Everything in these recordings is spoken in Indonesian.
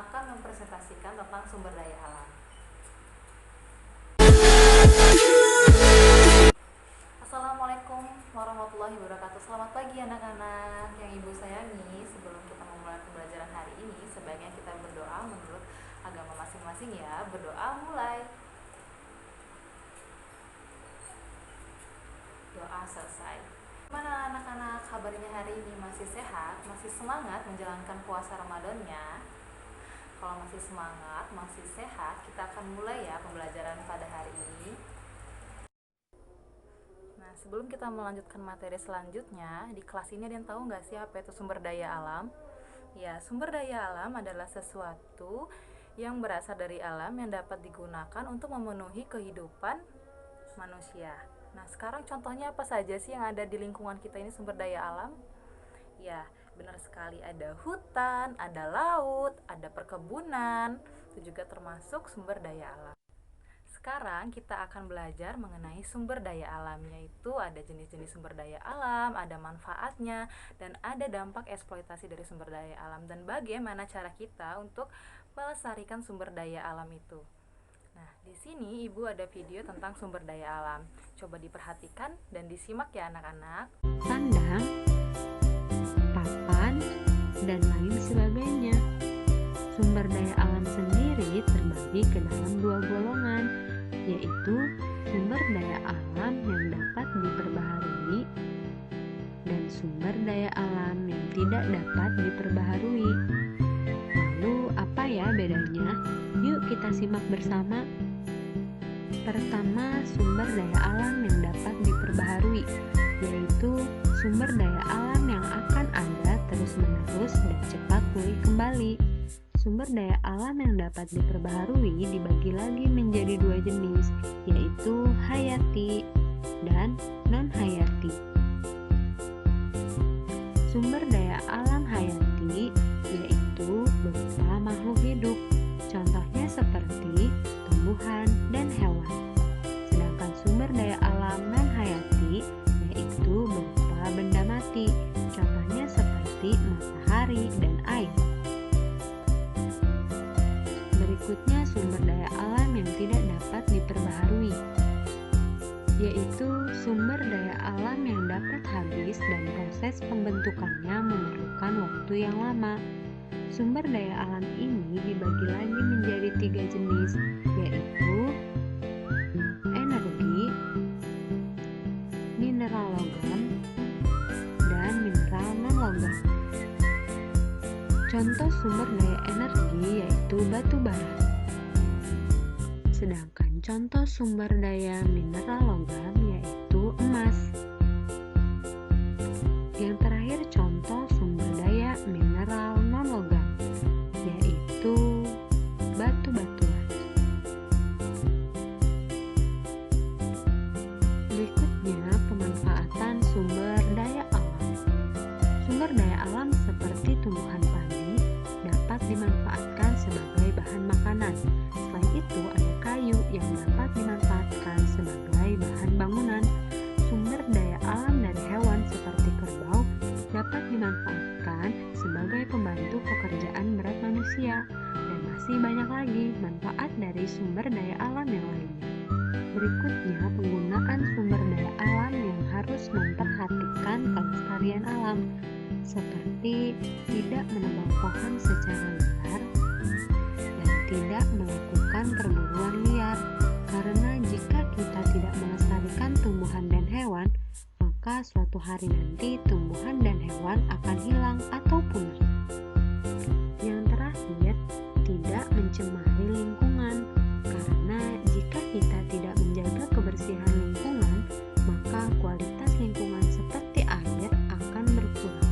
akan mempresentasikan tentang sumber daya alam. Assalamualaikum warahmatullahi wabarakatuh. Selamat pagi anak-anak yang ibu sayangi. Sebelum kita memulai pembelajaran hari ini, sebaiknya kita berdoa menurut agama masing-masing ya. Berdoa mulai. Doa selesai. Gimana anak-anak kabarnya hari ini? Masih sehat? Masih semangat menjalankan puasa Ramadannya? Kalau masih semangat, masih sehat, kita akan mulai ya pembelajaran pada hari ini. Nah, sebelum kita melanjutkan materi selanjutnya, di kelas ini ada yang tahu nggak sih apa itu sumber daya alam? Ya, sumber daya alam adalah sesuatu yang berasal dari alam yang dapat digunakan untuk memenuhi kehidupan manusia. Nah, sekarang contohnya apa saja sih yang ada di lingkungan kita ini sumber daya alam? Ya, benar sekali, ada hutan, ada laut, ada perkebunan, itu juga termasuk sumber daya alam. Sekarang kita akan belajar mengenai sumber daya alam, yaitu ada jenis-jenis sumber daya alam, ada manfaatnya, dan ada dampak eksploitasi dari sumber daya alam, dan bagaimana cara kita untuk melestarikan sumber daya alam itu. Nah, di sini Ibu ada video tentang sumber daya alam. Coba diperhatikan dan disimak ya anak-anak. Sandang, papan, dan lain sebagainya. Sumber daya alam sendiri terbagi ke dalam dua golongan, yaitu sumber daya alam yang dapat diperbaharui dan sumber daya alam yang tidak dapat diperbaharui. Lalu apa ya bedanya? Yuk kita simak bersama. Pertama, sumber daya alam yang dapat diperbaharui, yaitu sumber daya alam yang akan ada terus-menerus dan cepat pulih kembali. Sumber daya alam yang dapat diperbaharui dibagi lagi menjadi dua jenis, yaitu hayati dan non-hayati. Sumber daya alam hayati yaitu berupa makhluk hidup, contohnya seperti tumbuhan dan hewan. Sedangkan sumber daya alam non-hayati yaitu berupa benda mati, contohnya seperti matahari dan air. Berikutnya sumber daya alam yang tidak dapat diperbaharui, yaitu sumber daya alam yang dapat habis dan proses pembentukannya memerlukan waktu yang lama. Sumber daya alam ini dibagi lagi menjadi tiga jenis, yaitu energi, mineral logam, dan mineral non-logam. Contoh sumber daya energi yaitu batu bara. Sedangkan contoh sumber daya mineral logam yaitu emas. Yang terakhir contoh sumber daya mineral non-logam yaitu batu-batuan. Berikutnya pemanfaatan sumber daya alam. Sumber daya alam seperti tumbuhan padi dapat dimanfaatkan sebagai bahan makanan. Selain itu ada kayu yang dapat dimanfaatkan sebagai bahan bangunan. Sumber daya alam dari hewan seperti kerbau dapat dimanfaatkan sebagai pembantu pekerjaan berat manusia. Dan masih banyak lagi manfaat dari sumber daya alam yang lainnya. Berikutnya penggunaan sumber daya alam yang harus memperhatikan kelestarian alam, seperti tidak menebang pohon secara liar dan tidak melakukan perburuan liar, karena jika kita tidak melestarikan tumbuhan dan hewan, maka suatu hari nanti tumbuhan dan hewan akan hilang atau punah. Yang terakhir, tidak mencemari lingkungan, karena jika kita tidak menjaga kebersihan lingkungan, maka kualitas lingkungan seperti air akan berkurang.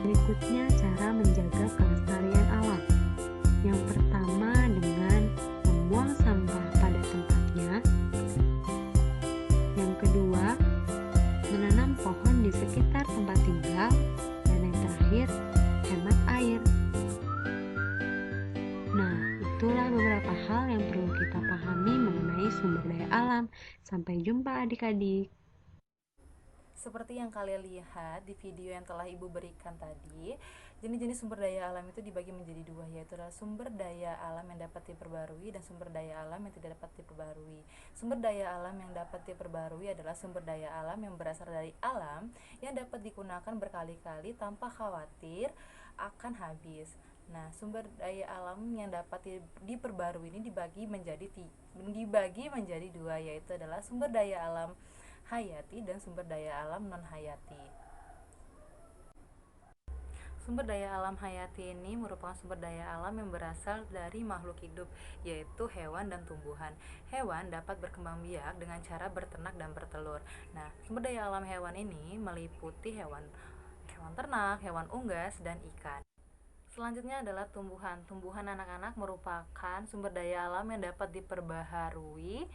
Berikutnya cara menjaga kelestarian alam. Yang pertama dengan membuang sampah pada tempatnya. Yang kedua, menanam pohon di sekitar tempat tinggal. Dan yang terakhir, hemat air. Nah, itulah beberapa hal yang perlu kita pahami mengenai sumber daya alam. Sampai jumpa adik-adik. Seperti yang kalian lihat di video yang telah Ibu berikan tadi, Jenis-jenis sumber daya alam itu dibagi menjadi dua, yaitu adalah sumber daya alam yang dapat diperbarui dan sumber daya alam yang tidak dapat diperbarui. Sumber daya alam yang dapat diperbarui adalah sumber daya alam yang berasal dari alam yang dapat digunakan berkali-kali tanpa khawatir akan habis. Nah, sumber daya alam yang dapat diperbarui ini dibagi menjadi dua, yaitu adalah sumber daya alam hayati dan sumber daya alam non hayati. Sumber daya alam hayati ini merupakan sumber daya alam yang berasal dari makhluk hidup, yaitu hewan dan tumbuhan. Hewan dapat berkembang biak dengan cara berternak dan bertelur. Nah, sumber daya alam hewan ini meliputi hewan ternak, hewan unggas, dan ikan. Selanjutnya adalah tumbuhan. Tumbuhan anak-anak merupakan sumber daya alam yang dapat diperbaharui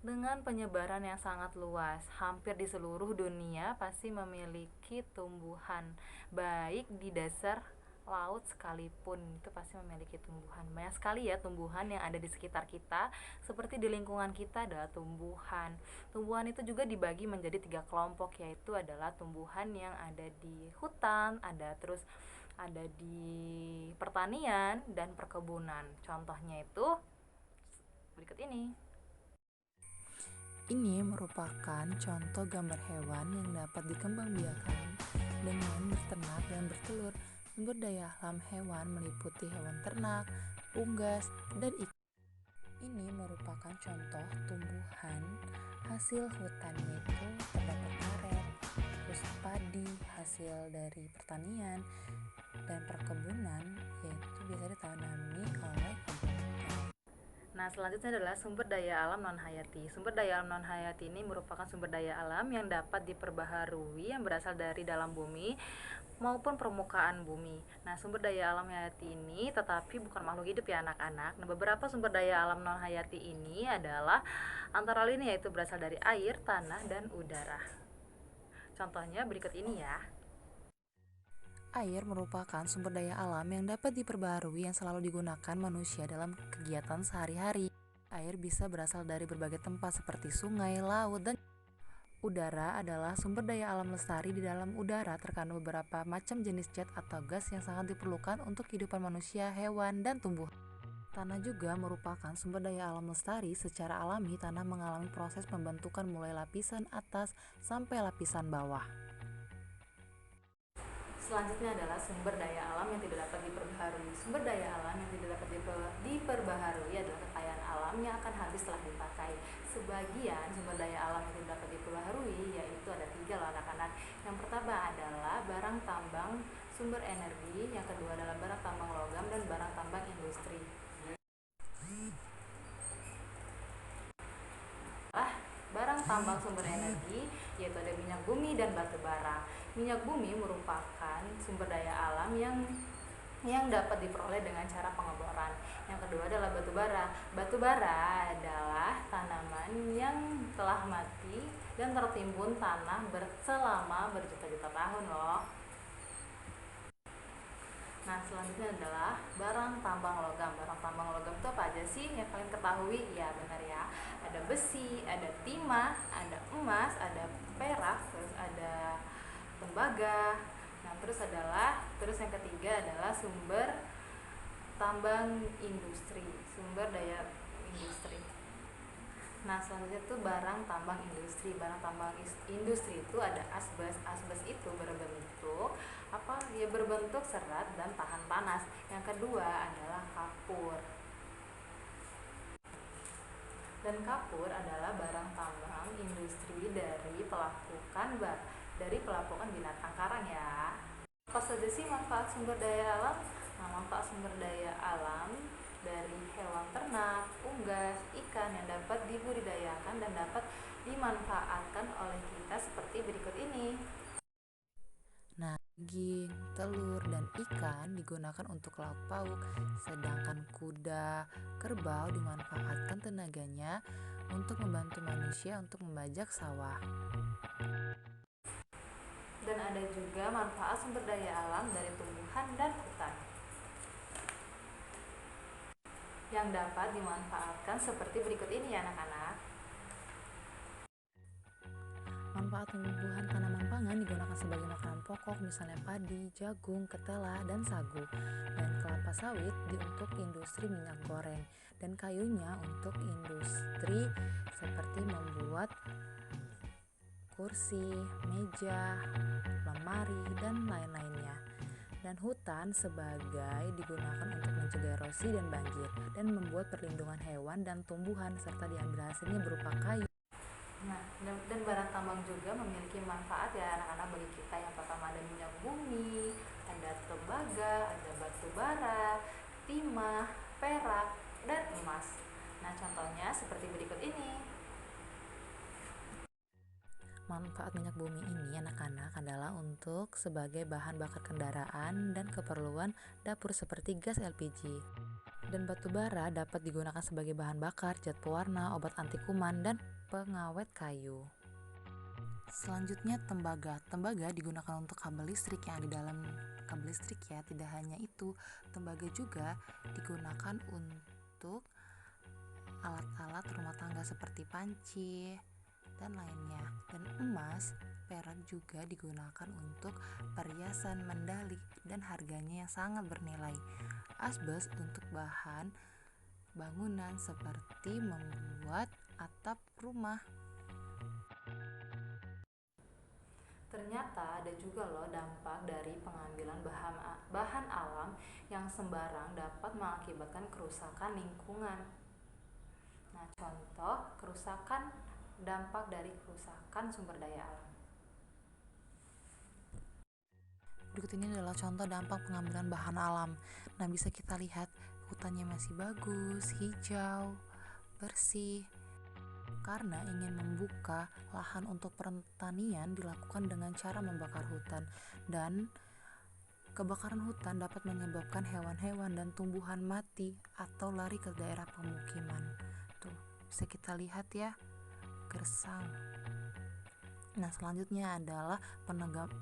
dengan penyebaran yang sangat luas. Hampir di seluruh dunia pasti memiliki tumbuhan, baik di dasar laut sekalipun itu pasti memiliki tumbuhan. Banyak sekali ya tumbuhan yang ada di sekitar kita, seperti di lingkungan kita adalah tumbuhan. Tumbuhan itu juga dibagi menjadi 3 kelompok, yaitu adalah tumbuhan yang ada di hutan, ada di pertanian dan perkebunan. Contohnya itu berikut ini. Ini merupakan contoh gambar hewan yang dapat dikembangbiakkan dengan berternak dan bertelur. Sumber daya alam hewan meliputi hewan ternak, unggas, dan ikan. Ini merupakan contoh tumbuhan hasil hutan, yaitu terdapat karet, terus padi hasil dari pertanian dan perkebunan, yaitu biasa ditanami oleh kebun. Nah, selanjutnya adalah sumber daya alam non-hayati. Sumber daya alam non-hayati ini merupakan sumber daya alam yang dapat diperbaharui yang berasal dari dalam bumi maupun permukaan bumi. Nah, sumber daya alam hayati ini tetapi bukan makhluk hidup ya anak-anak. Nah, beberapa sumber daya alam non-hayati ini adalah antara lain yaitu berasal dari air, tanah, dan udara. Contohnya berikut ini ya. Air merupakan sumber daya alam yang dapat diperbaharui yang selalu digunakan manusia dalam kegiatan sehari-hari. Air bisa berasal dari berbagai tempat seperti sungai, laut, dan udara adalah sumber daya alam lestari. Di dalam udara terkandung beberapa macam jenis zat atau gas yang sangat diperlukan untuk kehidupan manusia, hewan, dan tumbuhan. Tanah juga merupakan sumber daya alam lestari. Secara alami, tanah mengalami proses pembentukan mulai lapisan atas sampai lapisan bawah. Selanjutnya adalah sumber daya alam yang tidak dapat diperbaharui. Sumber daya alam yang tidak dapat diperbaharui adalah kekayaan alam yang akan habis setelah dipakai. Sebagian sumber daya alam yang tidak dapat diperbaharui yaitu ada 3 loh anak-anak. Yang pertama adalah barang tambang sumber energi, yang kedua adalah barang tambang logam, dan barang tambang industri. Barang tambang sumber energi yaitu ada minyak bumi dan batu bara. Minyak bumi merupakan sumber daya alam yang dapat diperoleh dengan cara pengeboran. Yang kedua adalah batu bara. Batu bara adalah tanaman yang telah mati dan tertimbun tanah selama berjuta-juta tahun loh. Nah, selanjutnya adalah barang tambang logam. Barang tambang logam itu apa aja sih yang kalian ketahui? Ya, benar ya. Ada besi, ada timah, ada emas, ada perak, terus ada tembaga. Nah, terus yang ketiga adalah sumber tambang industri, sumber daya industri. Nah, selanjutnya itu barang tambang industri. Barang tambang industri itu ada asbes. Asbes itu berbentuk serat dan tahan panas. Yang kedua adalah kapur. Dan kapur adalah barang tambang industri dari pelapukan binatang karang ya. Apa saja sih manfaat sumber daya alam? Nah, manfaat sumber daya alam dari hewan ternak, unggas, ikan yang dapat dibudidayakan dan dapat dimanfaatkan oleh kita seperti berikut ini. Nah, daging, telur, dan ikan digunakan untuk lauk pauk, sedangkan kuda, kerbau dimanfaatkan tenaganya untuk membantu manusia untuk membajak sawah. Dan ada juga manfaat sumber daya alam dari tumbuhan dan hutan yang dapat dimanfaatkan seperti berikut ini ya anak-anak. Manfaat tumbuhan tanaman pangan digunakan digunakan sebagai makanan pokok, misalnya padi, jagung, ketela, dan sagu. Dan kelapa sawit untuk industri minyak goreng, dan kayunya untuk industri seperti membuat kursi, meja, lemari, dan lain-lainnya. Dan hutan sebagai digunakan untuk mencegah erosi dan banjir, dan membuat perlindungan hewan dan tumbuhan, serta diambil hasilnya berupa kayu. Nah, dan barang tambang juga memiliki manfaat ya anak-anak bagi kita. Yang pertama ada minyak bumi, ada tembaga, ada batu bara, timah, perak, dan emas. Nah, contohnya seperti berikut ini. Manfaat minyak bumi ini anak-anak adalah untuk sebagai bahan bakar kendaraan dan keperluan dapur seperti gas LPG. Dan batu bara dapat digunakan sebagai bahan bakar, zat pewarna, obat anti kuman, dan pengawet kayu. Selanjutnya tembaga. Tembaga digunakan untuk kabel listrik yang di dalam kabel listrik ya. Tidak hanya itu, tembaga juga digunakan untuk alat-alat rumah tangga seperti panci dan lainnya. Dan emas, perak juga digunakan untuk perhiasan, mendali, dan harganya yang sangat bernilai. Asbes untuk bahan bangunan seperti membuat atap rumah. Ternyata ada juga loh dampak dari pengambilan bahan alam yang sembarang dapat mengakibatkan kerusakan lingkungan. Nah, contoh dampak dari kerusakan sumber daya alam. Berikut ini adalah contoh dampak pengambilan bahan alam. Nah, bisa kita lihat hutannya masih bagus, hijau, bersih. Karena ingin membuka lahan untuk pertanian dilakukan dengan cara membakar hutan. Dan kebakaran hutan dapat menyebabkan hewan-hewan dan tumbuhan mati atau lari ke daerah pemukiman. Tuh, bisa kita lihat ya, gersang. Nah, selanjutnya adalah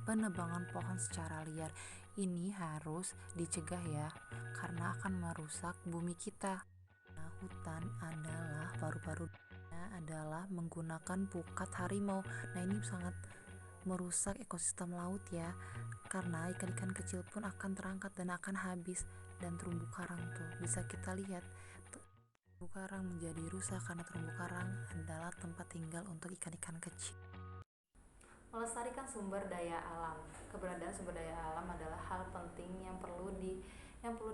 penebangan pohon secara liar. Ini harus dicegah ya, karena akan merusak bumi kita. Nah, hutan adalah paru-parunya adalah menggunakan pukat harimau. Nah, ini sangat merusak ekosistem laut ya, karena ikan-ikan kecil pun akan terangkat dan akan habis. Dan terumbu karang tuh bisa kita lihat, terumbu karang menjadi rusak karena terumbu karang adalah tempat tinggal untuk ikan-ikan kecil. Melestarikan sumber daya alam. Keberadaan sumber daya alam adalah hal penting yang perlu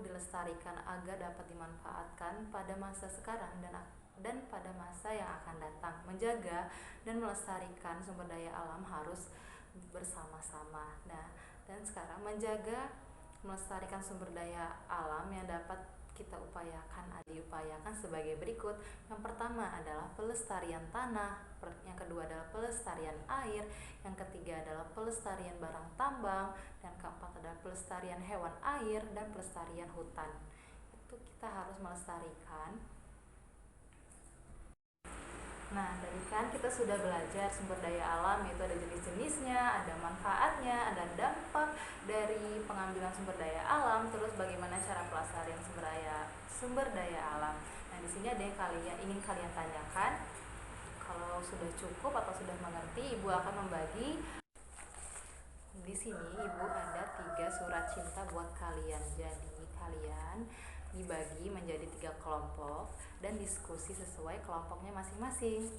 dilestarikan agar dapat dimanfaatkan pada masa sekarang dan pada masa yang akan datang. Menjaga dan melestarikan sumber daya alam harus bersama-sama. Nah, dan sekarang melestarikan sumber daya alam yang dapat kita diupayakan sebagai berikut. Yang pertama adalah pelestarian tanah, yang kedua adalah pelestarian air, yang ketiga adalah pelestarian barang tambang, dan keempat adalah pelestarian hewan air dan pelestarian hutan. Itu kita harus melestarikan. Nah, tadi kan kita sudah belajar sumber daya alam, yaitu ada jenis-jenisnya, ada manfaatnya, ada dampak dari pengambilan sumber daya alam, terus bagaimana cara pelestarian sumber daya alam. Nah, di sini ada yang ingin kalian tanyakan. Kalau sudah cukup atau sudah mengerti, Ibu akan membagi. Di sini Ibu ada 3 surat cinta buat kalian. Jadi kalian dibagi menjadi 3 kelompok dan diskusi sesuai kelompoknya masing-masing.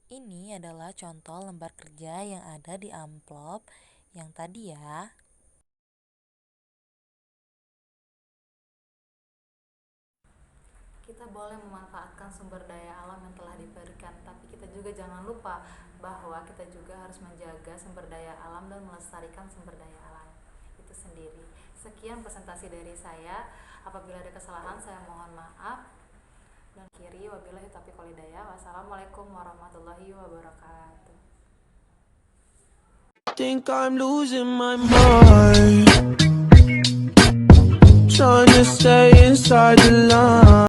Ini adalah contoh lembar kerja yang ada di amplop yang tadi ya. Kita boleh memanfaatkan sumber daya alam yang telah diberikan, tapi kita juga jangan lupa bahwa kita juga harus menjaga sumber daya alam dan melestarikan sumber daya alam itu sendiri. Sekian presentasi dari saya. Apabila ada kesalahan saya mohon maaf. Dan kiri wabillahi taufiq wal hidayah. Wassalamualaikum warahmatullahi wabarakatuh. Think I'm losing my mind, trying to stay inside the line.